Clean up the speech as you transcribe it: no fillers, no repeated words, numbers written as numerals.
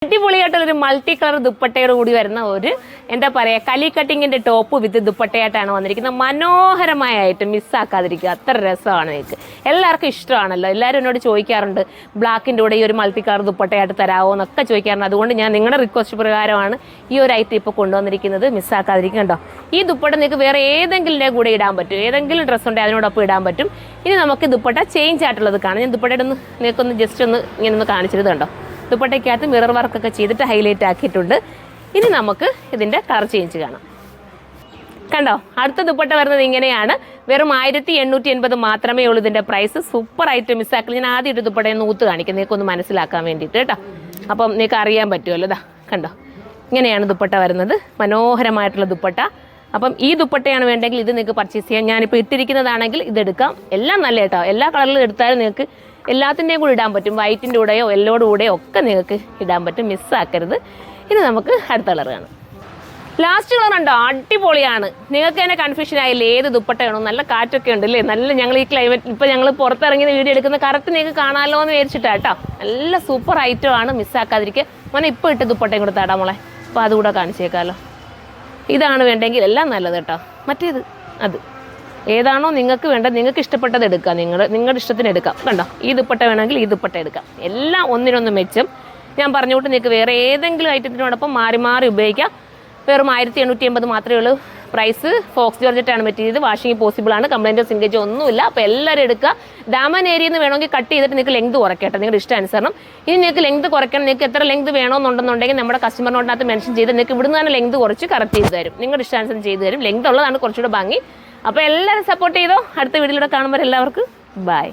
അടിപൊളിയായിട്ടുള്ളൊരു multi colour ദുപ്പട്ടയോട് കൂടി വരുന്ന ഒരു എന്താ പറയുക കലി കട്ടിങ്ങിന്റെ ടോപ്പ് വിത്ത് ദുപ്പട്ടയായിട്ടാണ് വന്നിരിക്കുന്നത്. മനോഹരമായ ഐറ്റം, മിസ്സാക്കാതിരിക്കുക, അത്ര രസമാണ് നിങ്ങൾക്ക്. എല്ലാവർക്കും ഇഷ്ടമാണല്ലോ. എല്ലാവരും എന്നോട് ചോദിക്കാറുണ്ട് ബ്ലാക്കിൻ്റെ കൂടെ ഈ ഒരു മൾട്ടി കളർ ദുപ്പട്ടയായിട്ട് തരാമോ എന്നൊക്കെ ചോദിക്കാറുണ്ട്. അതുകൊണ്ട് ഞാൻ നിങ്ങളുടെ റിക്വസ്റ്റ് പ്രകാരമാണ് ഈ ഒരു ഐറ്റം ഇപ്പോൾ കൊണ്ടുവന്നിരിക്കുന്നത്. മിസ്സാക്കാതിരിക്കുക. കണ്ടോ, ഈ ദുപ്പട്ട നിങ്ങൾക്ക് വേറെ ഏതെങ്കിലും കൂടെ ഇടാൻ പറ്റും, ഏതെങ്കിലും ഡ്രസ്സ് ഉണ്ടെങ്കിൽ അതിനോടൊപ്പം ഇടാൻ പറ്റും. ഇനി നമുക്ക് ദുപ്പട്ട ചേഞ്ച് ആയിട്ടുള്ളത് കാണാം. ഞാൻ ദുപ്പട്ടയുടെ ഒന്ന് നിങ്ങൾക്കൊന്ന് ജസ്റ്റ് ഒന്ന് ഇങ്ങനെ ഒന്ന് കാണിച്ചത് കണ്ടോ. ദുപ്പട്ടയ്ക്കകത്ത് മിറർ വർക്കൊക്കെ ചെയ്തിട്ട് ഹൈലൈറ്റ് ആക്കിയിട്ടുണ്ട്. ഇനി നമുക്ക് ഇതിൻ്റെ കളർ ചേഞ്ച് കാണാം. കണ്ടോ, അടുത്ത ദുപ്പട്ട വരുന്നത് ഇങ്ങനെയാണ്. വെറും 1880 മാത്രമേ ഉള്ളൂ ഇതിൻ്റെ പ്രൈസ്. Super item, മിസ്സാക്കില്ല. ഞാൻ ആദ്യം ഒരു ദുപ്പട്ടയെ നൂത്ത് കാണിക്കാം നിങ്ങൾക്കൊന്ന് മനസ്സിലാക്കാൻ വേണ്ടിയിട്ട് കേട്ടോ. അപ്പം നിങ്ങൾക്ക് അറിയാൻ പറ്റുമല്ലോ. ഇതാ കണ്ടോ, ഇങ്ങനെയാണ് ദുപ്പട്ട വരുന്നത്. മനോഹരമായിട്ടുള്ള ദുപ്പട്ട. അപ്പം ഈ ദുപ്പട്ടയാണ് വേണ്ടെങ്കിൽ ഇത് നിങ്ങൾക്ക് പർച്ചേസ് ചെയ്യാം. ഞാനിപ്പോൾ ഇട്ടിരിക്കുന്നതാണെങ്കിൽ ഇതെടുക്കാം. എല്ലാം നല്ല കേട്ടോ. എല്ലാ കളറിലും എടുത്താലും നിങ്ങൾക്ക് എല്ലാത്തിൻ്റെയും കൂടെ ഇടാൻ പറ്റും. വൈറ്റിൻ്റെ കൂടെയോ യെല്ലോയുടെ കൂടെയോ ഒക്കെ നിങ്ങൾക്ക് ഇടാൻ പറ്റും. മിസ്സാക്കരുത്. ഇനി നമുക്ക് അടുത്ത കളർ കാണാം. ലാസ്റ്റ് കളർ ഉണ്ടോ, അടിപൊളിയാണ്. നിങ്ങൾക്ക് തന്നെ കൺഫ്യൂഷൻ ആയില്ലേ ഏത് ദുപ്പട്ടയാണോ? നല്ല കാറ്റൊക്കെ ഉണ്ട് അല്ലേ, നല്ല ഞങ്ങൾ ഈ ക്ലൈമറ്റ് ഇപ്പോൾ ഞങ്ങൾ പുറത്തിറങ്ങിയ വീഡിയോ എടുക്കുന്ന കറക്റ്റ് നിങ്ങൾക്ക് കാണാമല്ലോ എന്ന് വിചാരിച്ചിട്ടാണ് കേട്ടോ. നല്ല സൂപ്പർ ഐറ്റം ആണ്, മിസ്സാക്കാതിരിക്കുക. മോനെ ഇപ്പോൾ ഇട്ട് ദുപ്പട്ടയും കൂടെ താടാ മോളെ. അപ്പോൾ അതുകൂടെ കാണിച്ചേക്കാമല്ലോ. ഇതാണ് വേണ്ടെങ്കിൽ എല്ലാം നല്ലത് കേട്ടോ. മറ്റേത് അത് ഏതാണോ നിങ്ങൾക്ക് വേണ്ടത്, നിങ്ങൾക്ക് ഇഷ്ടപ്പെട്ടത് എടുക്കാം. നിങ്ങളുടെ ഇഷ്ടത്തിന് എടുക്കാം. കണ്ടോ, ഈ ദുപ്പട്ട വേണമെങ്കിൽ ഈ ദുപ്പട്ട എടുക്കാം. എല്ലാം ഒന്നിനൊന്ന് മെച്ചം. ഞാൻ പറഞ്ഞുകൊണ്ട് നിങ്ങൾക്ക് വേറെ ഏതെങ്കിലും ഐറ്റത്തിനോടൊപ്പം മാറി മാറി ഉപയോഗിക്കാം. വെറും 1880 മാത്രമേ ഉള്ളൂ പ്രൈസ്. ഫോക്സ് ജോർജറ്റാണ് മെറ്റീരിയൽ. വാഷിംഗ് പോസിബിൾ ആണ്. കംപ്ലൈൻറ്റോ സിങ്കേജോ ഒന്നുമില്ല. അപ്പോൾ എല്ലാവരും എടുക്കുക. ഡാമൻ ഏരിയയിൽ നിന്ന് വേണമെങ്കിൽ കട്ട് ചെയ്തിട്ട് നിങ്ങൾക്ക് ലെങ്ത് കുറയ്ക്കട്ടെ, നിങ്ങളുടെ ഇഷ്ടാനുസരണം. ഇനി നിങ്ങൾക്ക് ലെങ്ത് കുറയ്ക്കണം, നിങ്ങൾക്ക് എത്ര ലെങ്ത് വേണമെന്നുണ്ടെന്നുണ്ടെങ്കിൽ നമ്മുടെ കസ്റ്റമർ നോട്ടിനകത്ത് മെൻഷൻ ചെയ്ത് നിങ്ങൾക്ക് ഇവിടുന്ന് തന്നെ ലെങ്ത് കുറച്ച് കറക്റ്റ് ചെയ്ത് തരും. നിങ്ങളുടെ ഇഷ്ടാനുസരണം ചെയ്ത് തരും. ലെങ്ത് ഉള്ളതാണ് കുറച്ചുകൂടെ ഭംഗി. അപ്പോൾ എല്ലാവരും സപ്പോർട്ട് ചെയ്തോ. അടുത്ത വീഡിയോയിലൂടെ കാണുമ്പോൾ എല്ലാവർക്കും ബൈ.